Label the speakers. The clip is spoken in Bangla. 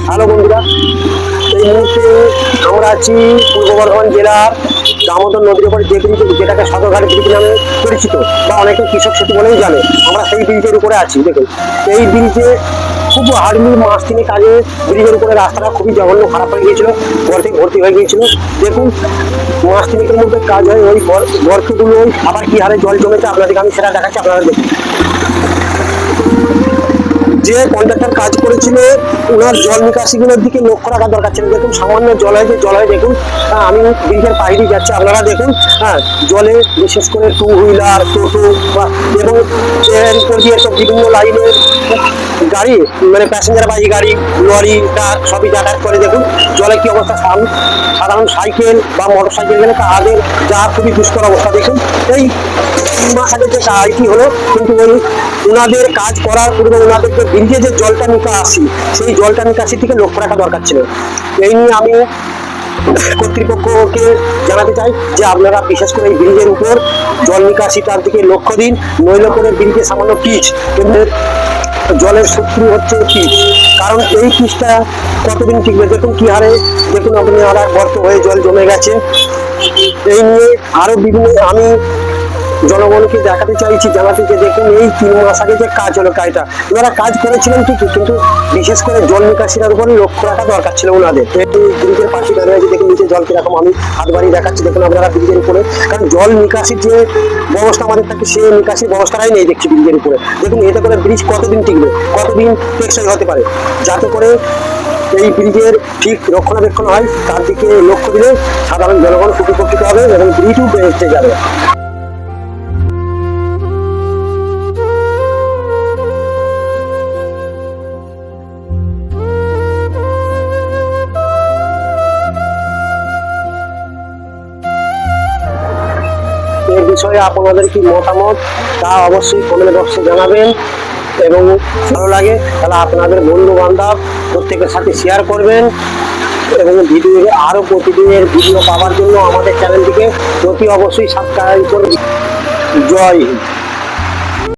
Speaker 1: হ্যালো বন্ধুরা, এই মুহূর্তে আমরা আছি পূর্ব বর্ধমান জেলার দামোদর নদীর উপরে যে ব্রিজ, যেটাকে সদরঘাট ব্রিজ নামে পরিচিত বা অনেকে কৃষক সেতু বলেই জানে। আমরা সেই ব্রিজের উপরে আছি। দেখুন, এই ব্রিজে খুব হার্ডলি মাস তিনে কাজে ব্রিজের উপরে রাস্তাটা খুবই জঘন্য খারাপ হয়ে গিয়েছিল, গর্তে ভর্তি হয়ে গিয়েছিল। দেখুন, মাস তিনেকের মধ্যে কাজ হয় ওই গর্তগুলো আবার কি হারে জল জমেছে আপনাদেরকে আমি সেটা দেখাচ্ছি। আপনারা দেখুন, যে কন্ট্রাক্টর কাজ করেছিল ওনার জল নিকাশিগুলোর দিকে লক্ষ্য রাখা দরকার ছিল। দেখুন, সামান্য জল হয় দেখুন। আমি ব্রিজের বাইরে যাচ্ছি, আপনারা দেখুন। জলে বিশেষ করে টু হুইলার, টোটো এবং এর উপর দিয়ে সব বিভিন্ন লাইনের গাড়ি, মানে প্যাসেঞ্জার বাহী গাড়ি, লরি, ট্রাক সবই যাতায়াত করে। দেখুন জলে কি অবস্থা। সাধারণ সাইকেল বা মোটর সাইকেল গেলে তাদের যা খুবই দুষ্কর অবস্থা। দেখুন, এই 3 মাস আগে যে কাজটি হলো, কিন্তু ওই ওনাদের কাজ করার পূর্বে ওনাদেরকে ব্রিজে যে জলটা নিকাশি, সেই জলটা নিকাশির দিকে লক্ষ্য রাখা দরকার ছিল। এই নিয়ে আমি কর্তৃপক্ষকে জানাতে চাই যে আপনারা বিশেষ করে এই ব্রিজের উপর জল নিকাশিটার দিকে লক্ষ্য দিন। নইলে করে ব্রিজে সামান্য পিচ, কিন্তু জলের শত্রু হচ্ছে পিচ। কারণ এই পিচটা কতদিন টিকবে? দেখুন কি হারে, দেখুন আপনি আর গর্ত হয়ে জল জমে গেছে। এই নিয়ে আরো বিভিন্ন আমি জনগণকে দেখাতে চাইছি, জানাতে যে দেখুন এই 3 মাস আগে যে কাজ হলো, কাজটা ওনারা কাজ করেছিলেন ঠিকই, কিন্তু বিশেষ করে জল নিকাশিটার উপরে লক্ষ্য রাখা দরকার ছিল ওনাদের। ব্রিজের পাশে দাঁড়িয়ে আছে, দেখুন নিচে জল কিরকম, আমি হাত বাড়িয়ে দেখাচ্ছি। দেখুন আপনারা ব্রিজের উপরে, কারণ জল নিকাশির যে ব্যবস্থা আমাদের থাকে, সে নিকাশির ব্যবস্থাটাই নেই দেখছি ব্রিজের উপরে। দেখুন এতে করে ব্রিজ কতদিন টিকবে, কতদিন টেকসই হতে পারে। যাতে করে এই ব্রিজের ঠিক রক্ষণাবেক্ষণ হয়, তার দিকে লক্ষ্য দিলে সাধারণ জনগণ উপকৃত হবে এবং ব্রিজও বেঁচে যাবে। এর বিষয়ে আপনাদের কি মতামত তা অবশ্যই কমেন্ট বক্সে জানাবেন। এবং ভালো লাগে তাহলে আপনাদের বন্ধু বান্ধব প্রত্যেকের সাথে শেয়ার করবেন। এবং ভিডিও আরো প্রতিদিনের ভিডিও পাওয়ার জন্য আমাদের চ্যানেলটিকে অতি অবশ্যই সাবস্ক্রাইব করে। জয় হিন্দ।